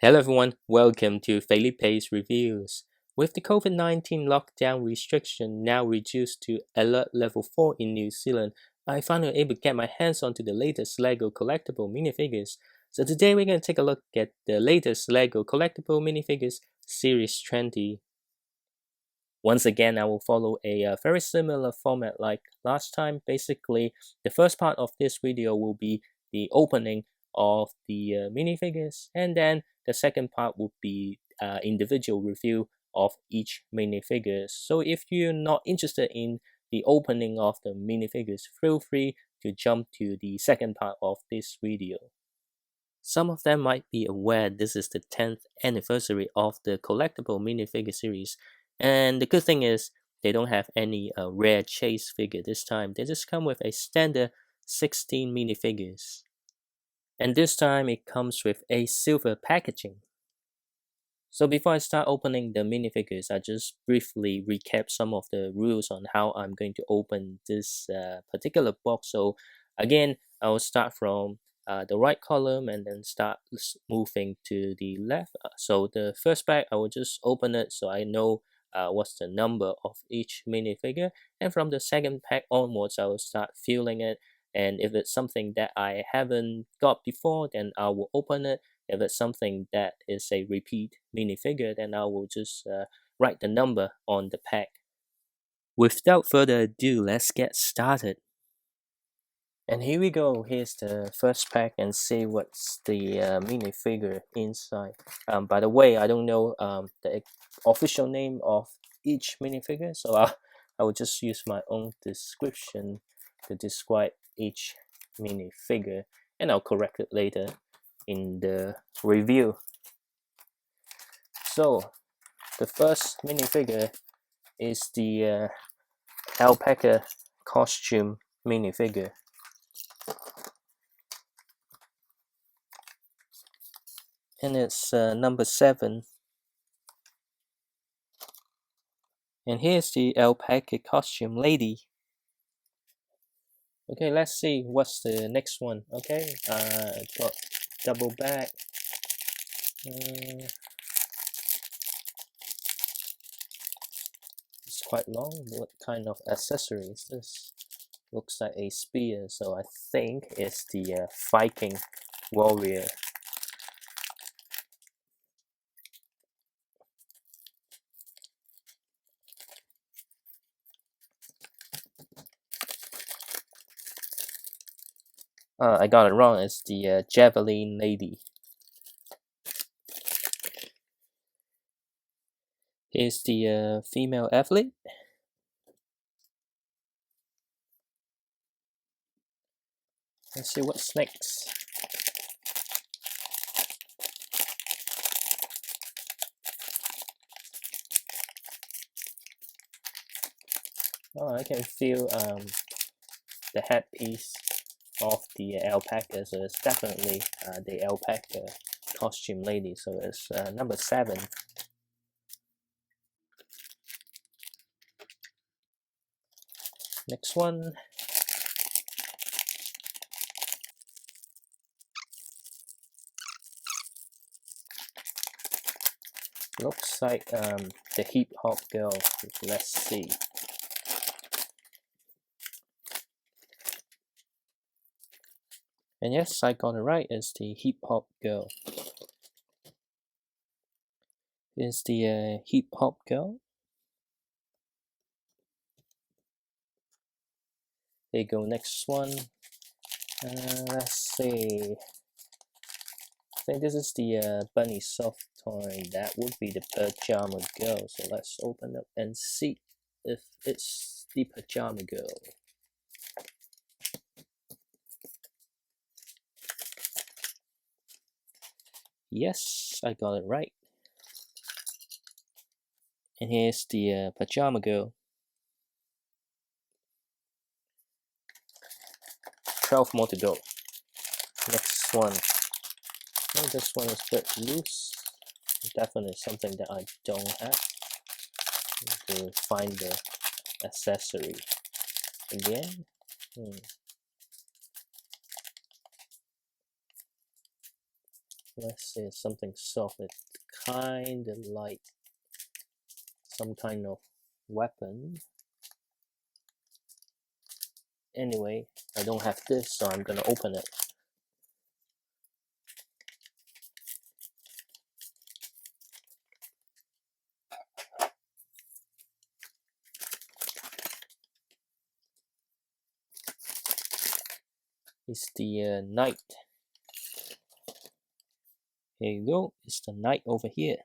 Hello everyone, welcome to Felipe's Reviews. With the COVID-19 lockdown restriction now reduced to alert level 4 in New Zealand, I finally able to get my hands onto the latest LEGO Collectible Minifigures. So today we're going to take a look at the latest LEGO Collectible Minifigures Series 20. Once again, I will follow a very similar format like last time. Basically, the first part of this video will be the opening of the minifigures, and then the second part would be individual review of each minifigures. So if you're not interested in the opening of the minifigures, feel free to jump to the second part of this video. Some of them might be aware this is the 10th anniversary of the collectible minifigure series, and the good thing is they don't have any rare chase figure this time. They just come with a standard 16 minifigures, and this time it comes with a silver packaging. So before I start opening the minifigures, I just briefly recap some of the rules on how I'm going to open this particular box. So again, I will start from the right column and then start moving to the left. So the first pack, I will just open it so I know what's the number of each minifigure. And from the second pack onwards, I will start filling it. And if it's something that I haven't got before, then I will open it. If it's something that is a repeat minifigure, then I will just write the number on the pack. Without further ado, let's get started. And here we go. Here's the first pack and see what's the minifigure inside. By the way, I don't know the official name of each minifigure, so I will just use my own description to describe each minifigure, and I'll correct it later in the review. So the first minifigure is the alpaca costume minifigure. And it's number 7. And here's the alpaca costume lady. Okay, let's see what's the next one. Okay, got double back. It's quite long. What kind of accessory is this? Looks like a spear, so I think it's the Viking warrior. I got it wrong. It's the javelin lady. Here's the female athlete. Let's see what's next. Oh, I can feel the headpiece of the alpaca, so it's definitely the alpaca costume lady. So it's number 7. Next one. Looks like the hip hop girl. Let's see. And yes, I got it right. It's the hip hop girl. It's the hip hop girl. There you go. Next one. Let's see. I think this is the bunny soft toy. That would be the pajama girl. So let's open up and see if it's the pajama girl. Yes, I got it right. And here's the pajama girl. 12 more to go. Next one. Oh, this one is a bit loose. Definitely something that I don't have. To find the accessory again. Let's see, something soft. It's kind of like some kind of weapon. Anyway, I don't have this, so I'm gonna open it. It's the knight. Here you go. It's the knight over here.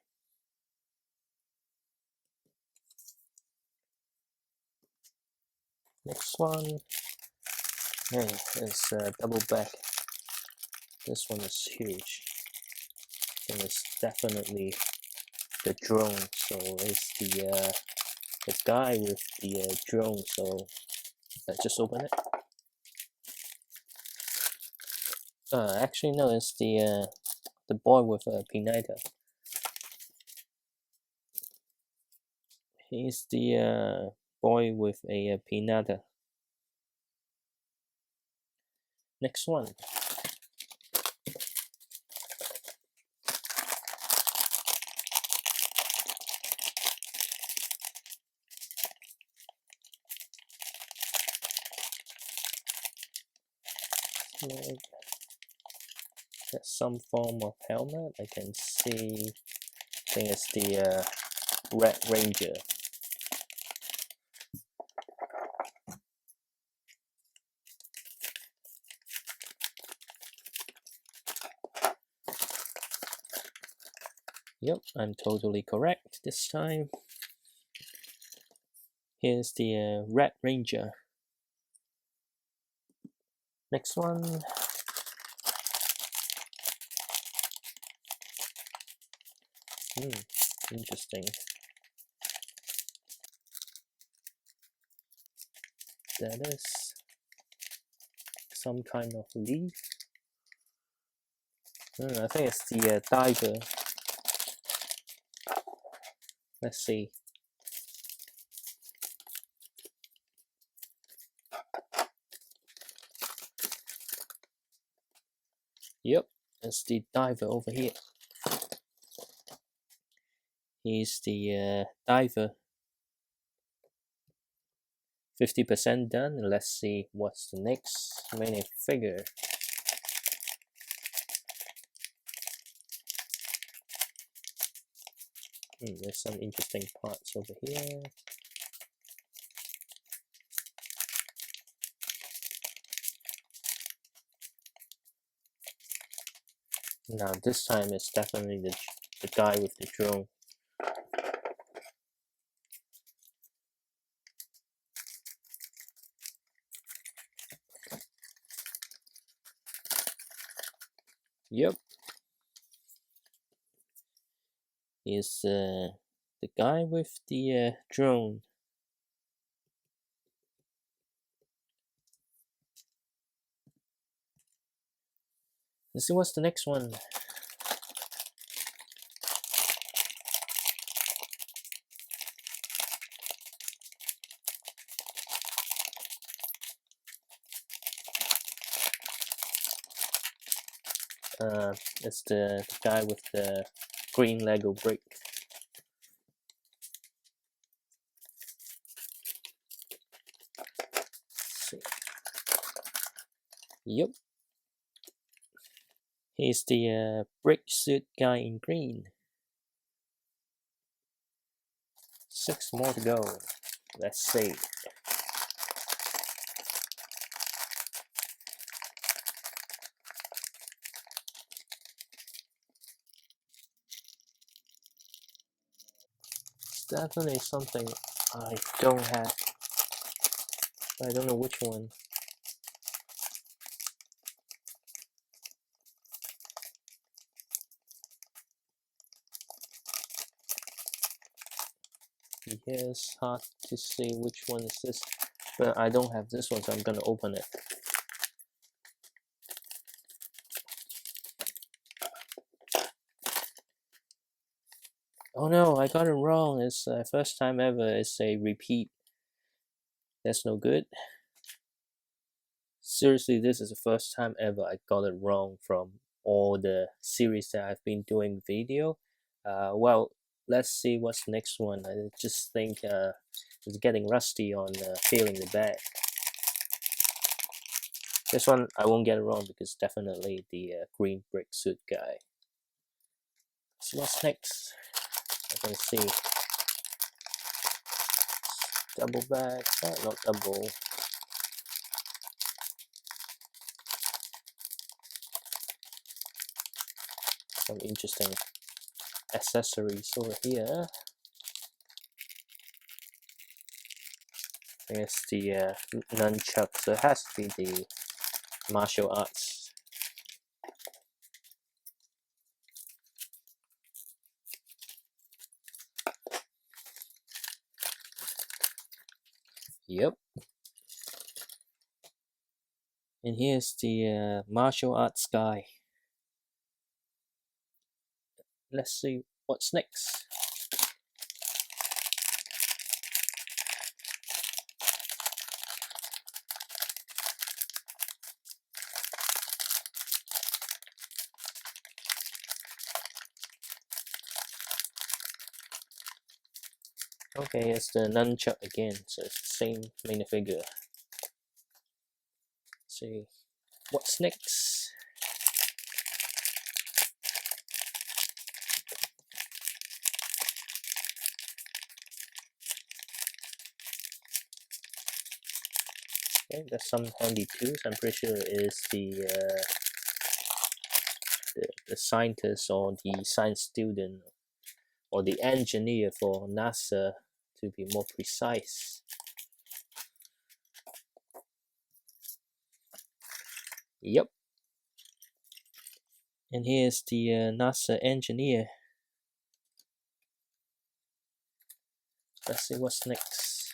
Next one. Hey, it's a double back. This one is huge. And it's definitely the drone. So it's the guy with the drone. So let's just open it. Actually no, it's the boy with a pinata. He's the boy with a pinata. Next one. Like, that's some form of helmet. I can see. I think it's the Red Ranger. Yep, I'm totally correct this time. Here's the Red Ranger. Next one. Interesting. That is some kind of leaf. I think it's the diver. Let's see. Yep, it's the diver over here. He's the diver. 50% done. Let's see what's the next minifigure. There's some interesting parts over here. Now this time it's definitely the guy with the drone. Yep. Is the guy with the drone. Let's see what's the next one. It's the guy with the green Lego brick. Let's see. Yep. He's the brick suit guy in green. 6 more to go. Let's see. It's definitely something I don't have. I don't know which one. Yeah, it's hard to see which one is this, but I don't have this one, so I'm gonna open it. Oh no, I got it wrong. It's first time ever. It's a repeat. That's no good. Seriously, this is the first time ever I got it wrong from all the series that I've been doing video. Well, let's see what's next one. I just think it's getting rusty on feeling the bag. This one I won't get it wrong because definitely the green brick suit guy. So what's next? I can see double bag, not double. Some interesting accessories over here. I guess the nunchuck, so it has to be the martial arts. Yep. And here's the martial arts guy. Let's see what's next. Okay, it's the nunchuck again, so it's the same minifigure. Let's see what's next. Okay, there's some handy tools. I'm pretty sure it is the scientist or the science student or the engineer for NASA, to be more precise. Yep. And here's the NASA engineer. Let's see what's next.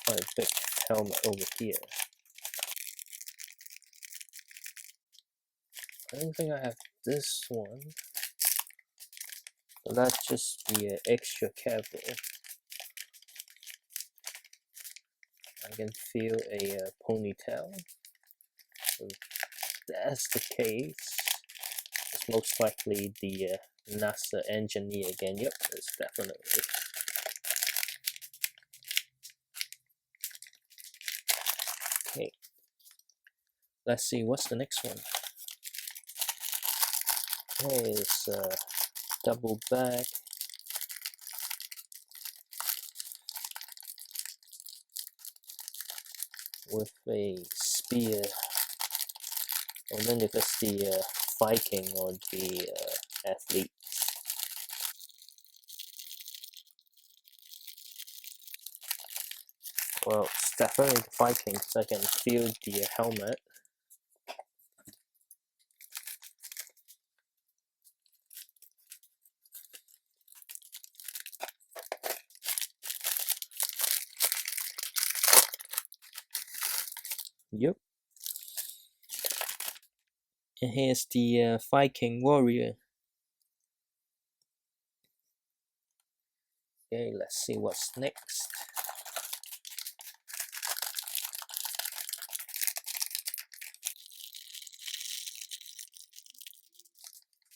Quite a big helmet over here. I don't think I have this one. So let's just be extra careful. I can feel a ponytail. So if that's the case, it's most likely the NASA engineer again. Yep, it's definitely. Okay, let's see what's the next one. It's a double bag. With a spear. I wonder if it's the Viking or the athlete. Well, it's definitely the Viking because I can feel the helmet. Yep. And here's the Viking warrior. Okay, let's see what's next.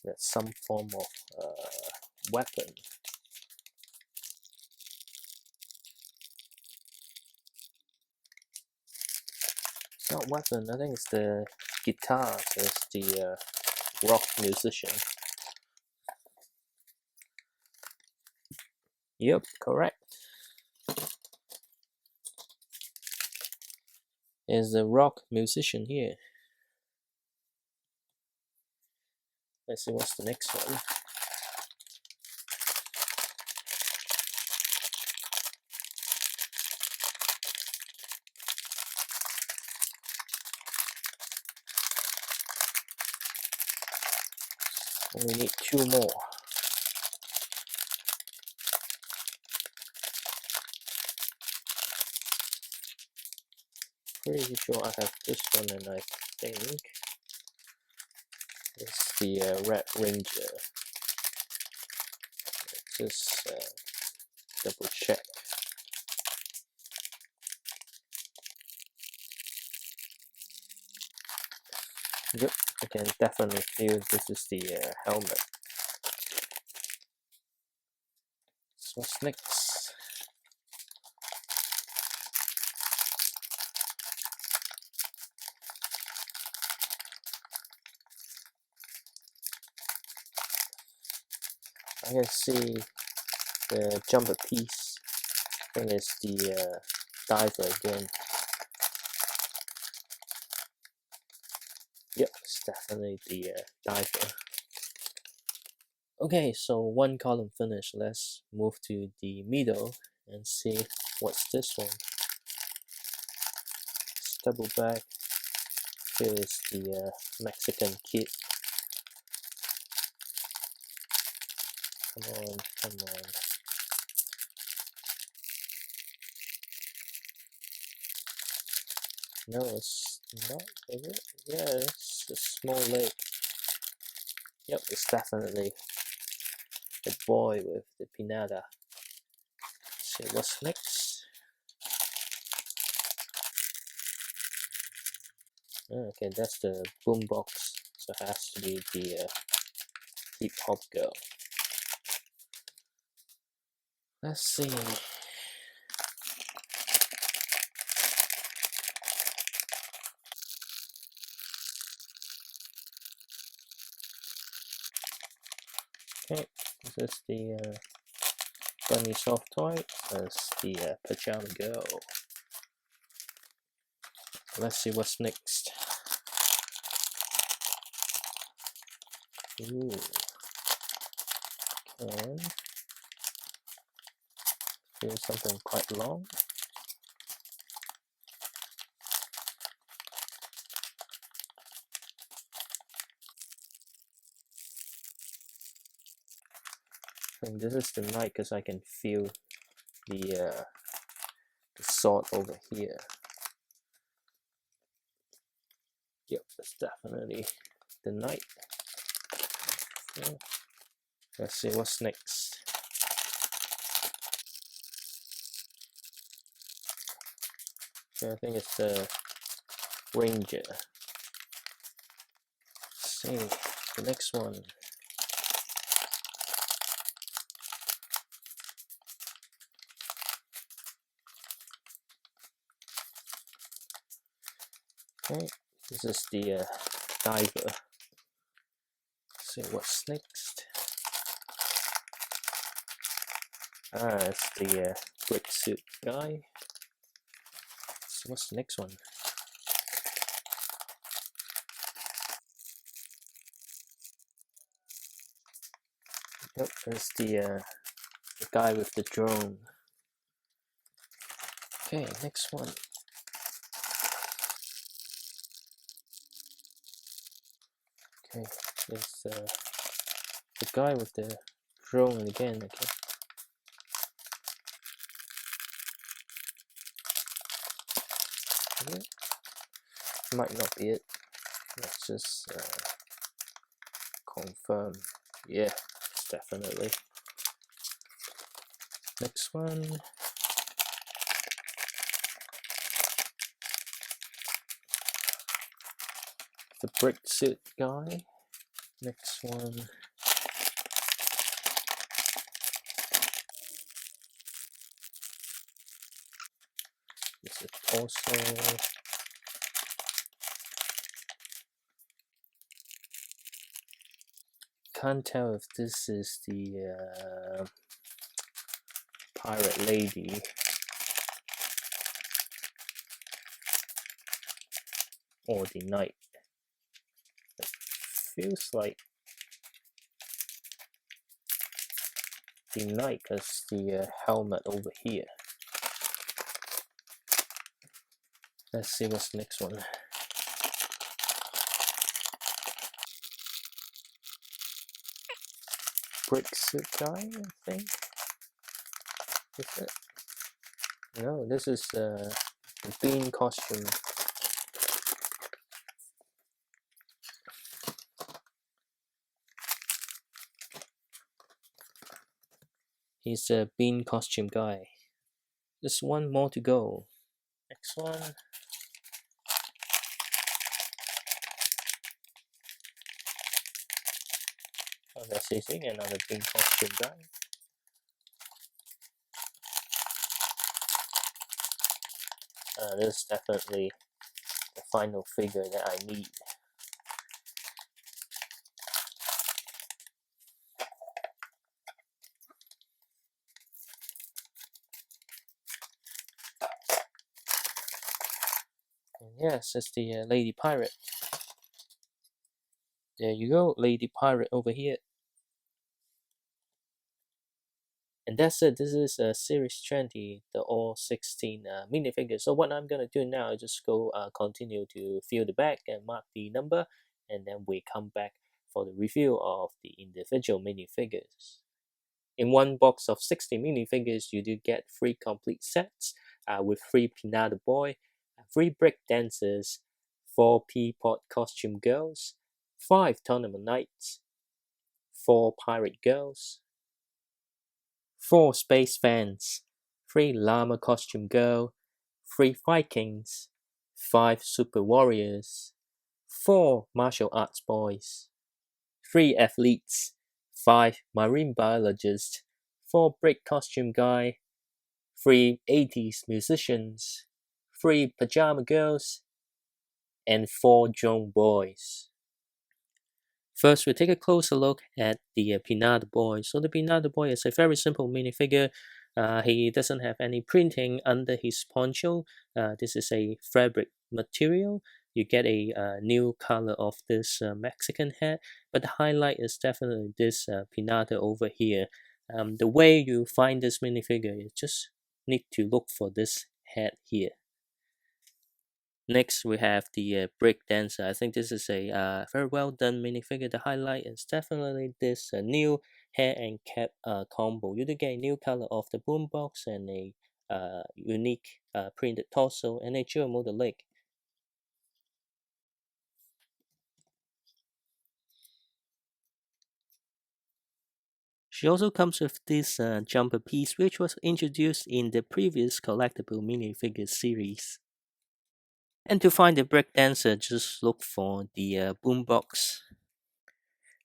That's some form of weapon. It's not weapon, I think it's the guitar, so it's the rock musician. Yep, correct. Is a rock musician here. Let's see what's the next one. We need 2 more. Pretty sure I have this one, and I think it's the Red Ranger. Let's just double check. Yep, I can definitely feel this is the helmet. So what's next? I can see the jumper piece. I think it's the diver again. Yep, it's definitely the diver. Okay, so one column finished. Let's move to the middle and see what's this one. It's double back. Here is the Mexican kid. Come on, come on. No, it's not, is it? Yeah, it's a small leg. Yep, it's definitely the boy with the pinata. So what's next? Okay, that's the boombox. So it has to be the hip hop girl. Let's see. Okay, this is the bunny soft toy. That's the pajama girl. Let's see what's next. Ooh. And here's something quite long. I think this is the knife because I can feel the sword over here. Yep, it's definitely the knife. Yeah. Let's see what's next. Okay, I think it's the ranger. Let's see the next one. Okay, this is the diver. Let's see what's next. It's the brick suit guy. So what's the next one? Yep, there's the guy with the drone. Okay, next one. Okay, there's the guy with the drone again. Okay. Yeah. Might not be it. Let's just confirm. Yeah, definitely. Next one. The brick suit guy. Next one. This is also. Can't tell if this is the pirate lady or the knight. It feels like the knight has the helmet over here. Let's see what's the next one. Brick suit guy, I think. Is it? No, this is the bean costume. He's a bean costume guy. Just one more to go. Next one. Let's see, another green costume guy. This is definitely the final figure that I need. And yes, it's the Lady Pirate. There you go, Lady Pirate over here. And that's it. This is Series 20, the all 16 minifigures. So what I'm gonna do now is just go continue to fill the bag and mark the number, and then we come back for the review of the individual minifigures. In one box of 60 minifigures, you do get 3 complete sets with 3 Pinata Boy, 3 break dancers, 4 Peapod costume girls, 5 tournament knights, 4 pirate girls, 4 space fans, 3 llama costume girl, 3 Vikings, 5 super warriors, 4 martial arts boys, 3 athletes, 5 marine biologists, 4 break costume guy, 3 80s musicians, 3 pajama girls, and 4 drone boys. First, we take a closer look at the Pinata Boy. So the Pinata Boy is a very simple minifigure. He doesn't have any printing under his poncho. This is a fabric material. You get a new color of this Mexican hat, but the highlight is definitely this Pinata over here. The way you find this minifigure, you just need to look for this hat here. Next, we have the break dancer. I think this is a very well done minifigure. The highlight is definitely this new hair and cap combo. You do get a new color of the boombox and a unique printed torso and a dual motor leg. She also comes with this jumper piece, which was introduced in the previous collectible minifigure series. And to find the break dancer, just look for the boombox.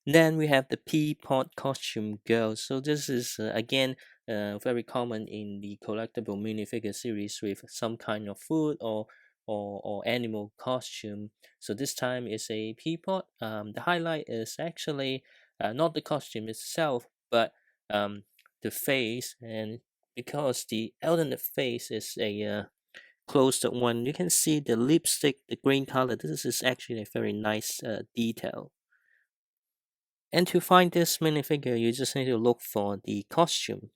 Then we have the Peapod costume girl. So this is again very common in the collectible minifigure series with some kind of food or animal costume. So this time is a peapod. The highlight is actually not the costume itself, but the face. And because the alternate face is a closed one, you can see the lipstick, the green color. This is actually a very nice detail. And to find this minifigure, you just need to look for the costume.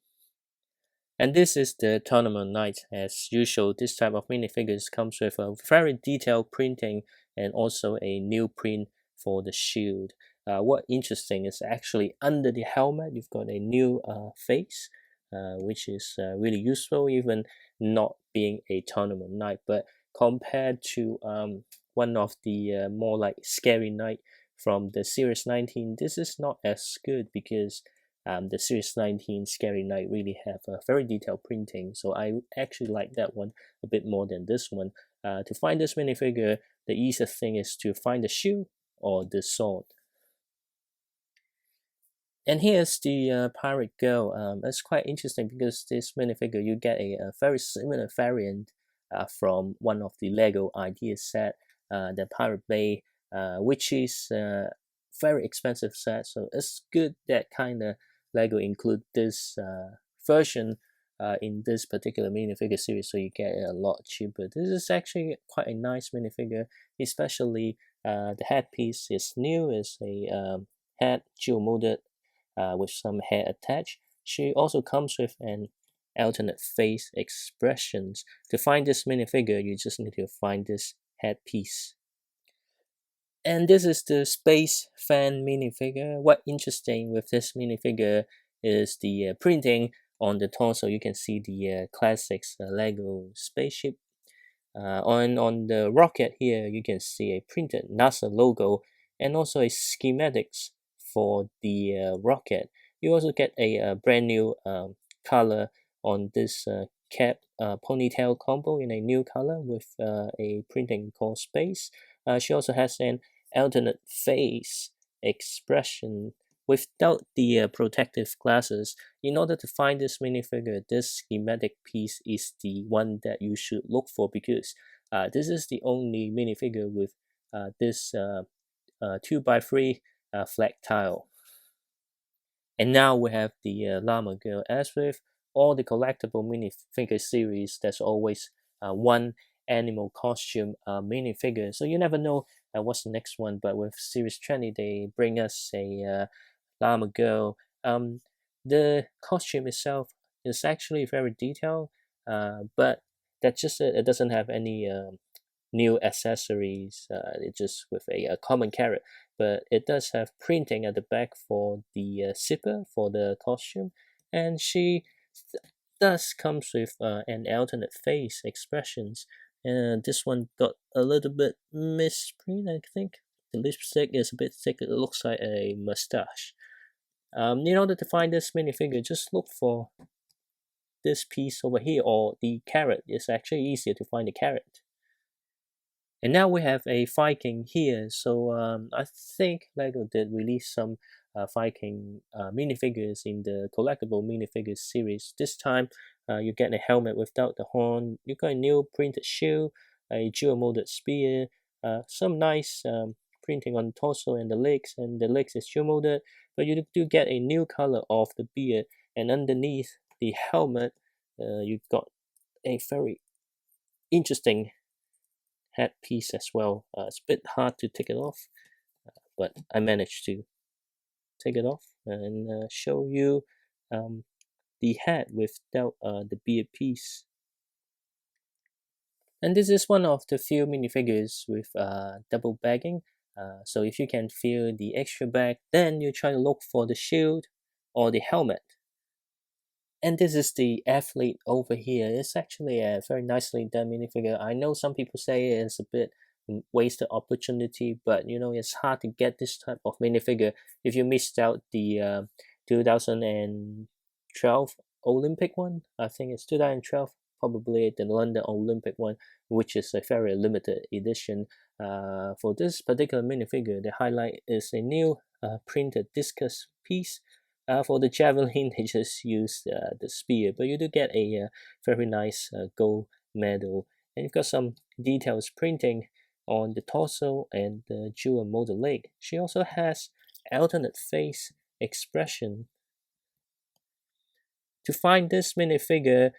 And this is the tournament knight. As usual, this type of minifigures comes with a very detailed printing and also a new print for the shield. What interesting is actually under the helmet, you've got a new face, which is really useful, even not being a tournament knight. But compared to one of the more like scary knight from the Series 19, this is not as good because the Series 19 Scary Knight really have a very detailed printing, so I actually like that one a bit more than this one. To find this minifigure, the easiest thing is to find the shield or the sword. And here's the pirate girl. It's quite interesting because this minifigure you get a very similar variant from one of the LEGO idea set, the Pirate Bay, which is very expensive set. So it's good that kind of LEGO include this version in this particular minifigure series, so you get it a lot cheaper. This is actually quite a nice minifigure, especially the headpiece is new. It's a head dual molded with some hair attached. She also comes with an alternate face expressions. To find this minifigure, you just need to find this headpiece. And this is the Space Fan minifigure. What interesting with this minifigure is the printing on the torso. You can see the classics LEGO spaceship. On the rocket here, you can see a printed NASA logo and also a schematics for the rocket. You also get a brand new color on this cap ponytail combo in a new color with a printing called Space. She also has an alternate face expression without the protective glasses. In order to find this minifigure, this schematic piece is the one that you should look for, because this is the only minifigure with this 2x3 flat tile. And now we have the llama girl. As with all the collectible minifigure series, there's always one animal costume minifigure. So you never know what's the next one. But with Series 20, they bring us a llama girl. The costume itself is actually very detailed, but that just it doesn't have any new accessories. It's just with a common carrot, but it does have printing at the back for the zipper for the costume, and she does comes with an alternate face expressions. And this one got a little bit misprint, I think. The lipstick is a bit thick. It looks like a mustache. In order to find this minifigure, just look for this piece over here, or the carrot. It's actually easier to find the carrot. And now we have a Viking here. So I think LEGO did release some Viking minifigures in the collectible minifigures series. This time you get a helmet without the horn. You got a new printed shield, a dual molded spear, some nice printing on the torso and the legs is dual molded. But you do get a new color of the beard, and underneath the helmet, you've got a very interesting headpiece as well. It's a bit hard to take it off, but I managed to take it off and show you the head without the beard piece. And this is one of the few minifigures with double bagging. So if you can feel the extra bag, then you try to look for the shield or the helmet. And this is the athlete over here. It's actually a very nicely done minifigure. I know some people say it's a bit wasted opportunity, but you know, it's hard to get this type of minifigure if you missed out the 2012 Olympic one. I think it's 2012, probably the London Olympic one, which is a very limited edition. For this particular minifigure, the highlight is a new printed discus piece. For the javelin, they just use the spear, but you do get a very nice gold medal. And you've got some details printing on the torso and the dual molded leg. She also has alternate face expression. To find this minifigure,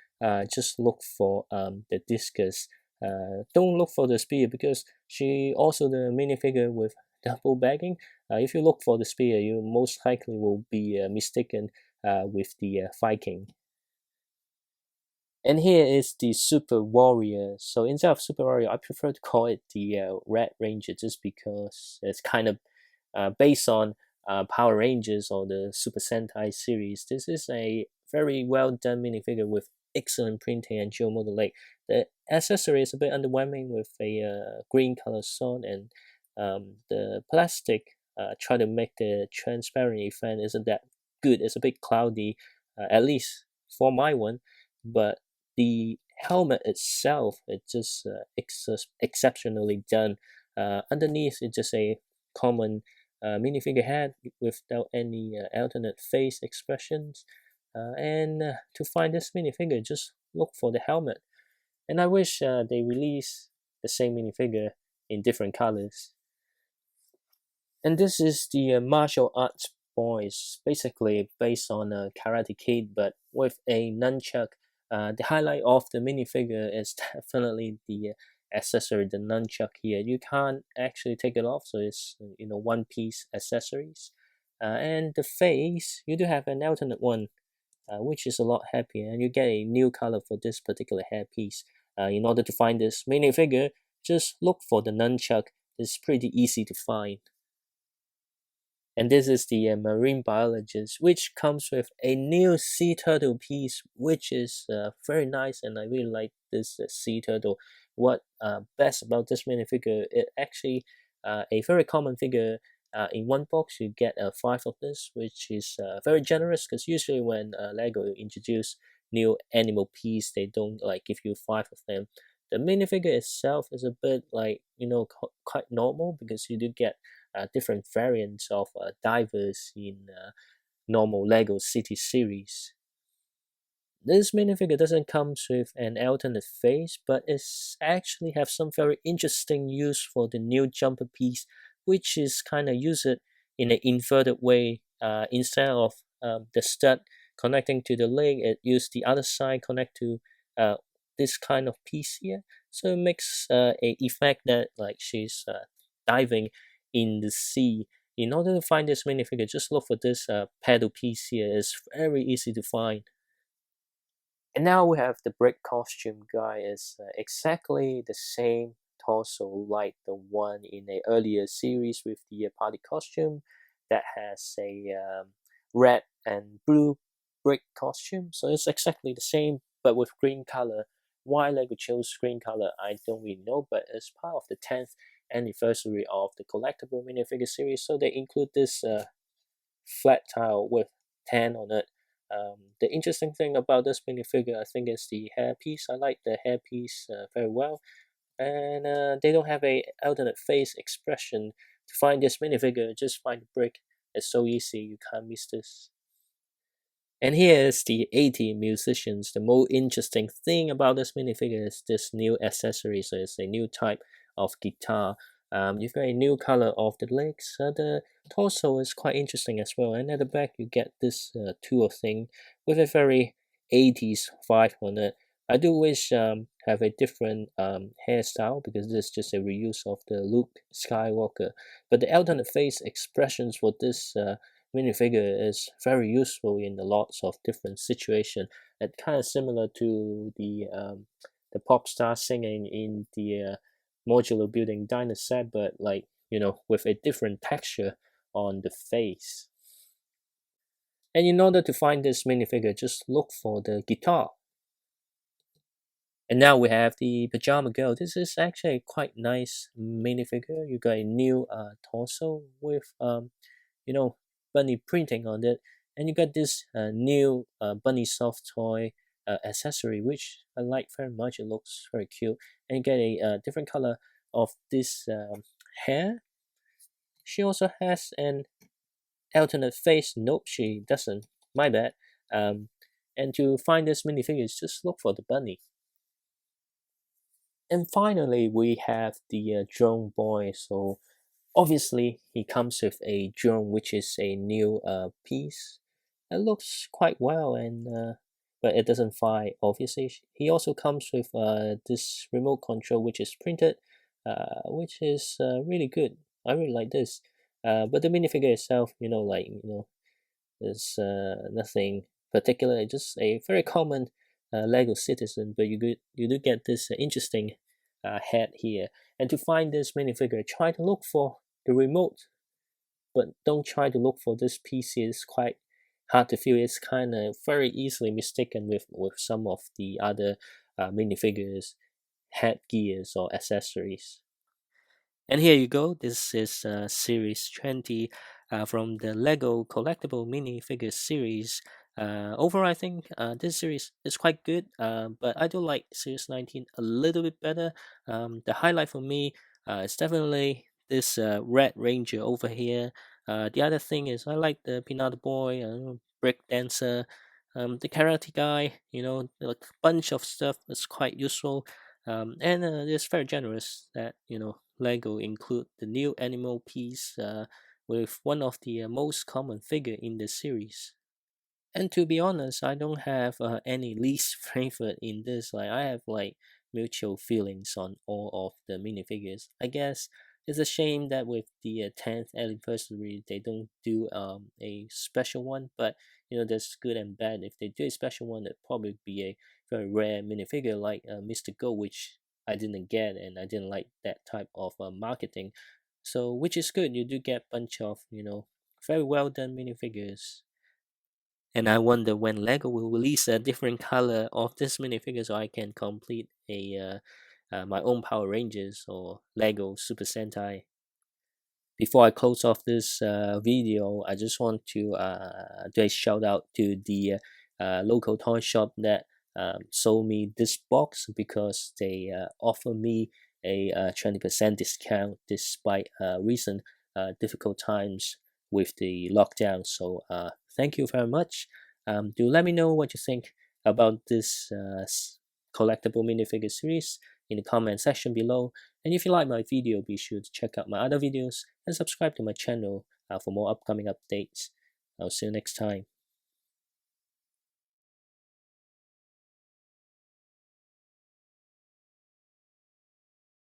just look for the discus. Don't look for the spear, because she also the minifigure with double bagging. If you look for the spear, you most likely will be mistaken with the Viking. And here is the Super Warrior. So instead of Super Warrior, I prefer to call it the Red Ranger, just because it's kind of based on Power Rangers or the Super Sentai series. This is a very well done minifigure with excellent printing and dual model leg. The accessory is a bit underwhelming with a green color sword, and the plastic try to make the transparent effect isn't that good. It's a bit cloudy, at least for my one. But the helmet itself, it's just exceptionally done. Underneath, it's just a common minifigure head without any alternate face expressions. And to find this minifigure, just look for the helmet. And I wish they release the same minifigure in different colors. And this is the martial arts boys, basically based on a Karate Kid, but with a nunchuck. The highlight of the minifigure is definitely the accessory, the nunchuck here. You can't actually take it off, so it's one piece accessories. And the face, you do have an alternate one, which is a lot happier, and you get a new color for this particular hairpiece. In order to find this minifigure, just look for the nunchuck. It's pretty easy to find. And this is the marine biologist, which comes with a new sea turtle piece, which is very nice, and I really like this sea turtle. What best about this minifigure, it actually a very common figure. In one box you get 5 of this, which is very generous, because usually when LEGO introduce new animal piece, they don't like give you 5 of them. The minifigure itself is a bit like quite normal, because you do get different variants of divers in normal LEGO City series. This minifigure doesn't come with an alternate face, but it's actually have some very interesting use for the new jumper piece, which is kind of use it in an inverted way. Instead of the stud connecting to the leg, it use the other side connect to uh, this kind of piece here. So it makes a effect that like she's diving in the sea. In order to find this minifigure, just look for this paddle piece here. It's very easy to find. And now we have the brick costume guy is exactly the same torso like the one in a earlier series with the party costume that has a red and blue brick costume. So it's exactly the same but with green color. Why LEGO chose green color, I don't really know, but it's part of the 10th anniversary of the collectible minifigure series. So they include this flat tile with tan on it. The interesting thing about this minifigure, I think, is the hairpiece. I like the hairpiece very well, and they don't have a alternate face expression. To find this minifigure, just find the brick. It's so easy, you can't miss this. And here is the 80 musicians. The most interesting thing about this minifigure is this new accessory. So it's a new type of guitar. You've got a new color of the legs. The torso is quite interesting as well. And at the back, you get this tool thing with a very 80s vibe on it. I do wish have a different hairstyle because this is just a reuse of the Luke Skywalker. But the alternate face expressions for this minifigure is very useful in a lots of different situations. It's kind of similar to the pop star singing in the modular building diner set, but like with a different texture on the face. And in order to find this minifigure, just look for the guitar. And now we have the pajama girl. This is actually a quite nice minifigure. You got a new torso with bunny printing on it, and you got this new bunny soft toy accessory, which I like very much. It looks very cute, and you get a different color of this hair. She also has an alternate face. Nope, she doesn't. My bad. Um, and to find this minifigures, just look for the bunny. And finally, we have the drone boy. So obviously, he comes with a drone, which is a new piece. It looks quite well, and but it doesn't fly. Obviously, he also comes with this remote control, which is printed, which is really good. I really like this. But the minifigure itself, is nothing particular. It's just a very common Lego citizen. But you do get this interesting head here. And to find this minifigure, try to look for the remote, but don't try to look for this PC. It's quite hard to feel. It's kind of very easily mistaken with some of the other minifigures, headgears, or accessories. And here you go. This is series 20 from the LEGO Collectible Minifigures series. Overall, I think this series is quite good, but I do like series 19 a little bit better. The highlight for me is definitely this Red Ranger over here. The other thing is I like the Peanut Boy, Brick Dancer, the Karate Guy, a bunch of stuff that's quite useful. And it's very generous that Lego include the new animal piece with one of the most common figure in the series. And to be honest, I don't have any least favorite in this. Like I have like mutual feelings on all of the minifigures. I guess it's a shame that with the 10th anniversary they don't do a special one. But there's good and bad. If they do a special one, it'd probably be a very rare minifigure like Mr. Go, which I didn't get, and I didn't like that type of marketing. So which is good. You do get bunch of very well done minifigures. And I wonder when Lego will release a different color of this minifigure so I can complete a my own Power Rangers or Lego Super Sentai. Before I close off this video, I just want to do a shout out to the local toy shop that sold me this box because they offer me a 20% discount despite recent difficult times with the lockdown. So thank you very much. Do let me know what you think about this collectible minifigure series in the comment section below. And if you like my video, be sure to check out my other videos and subscribe to my channel for more upcoming updates. I'll see you next time.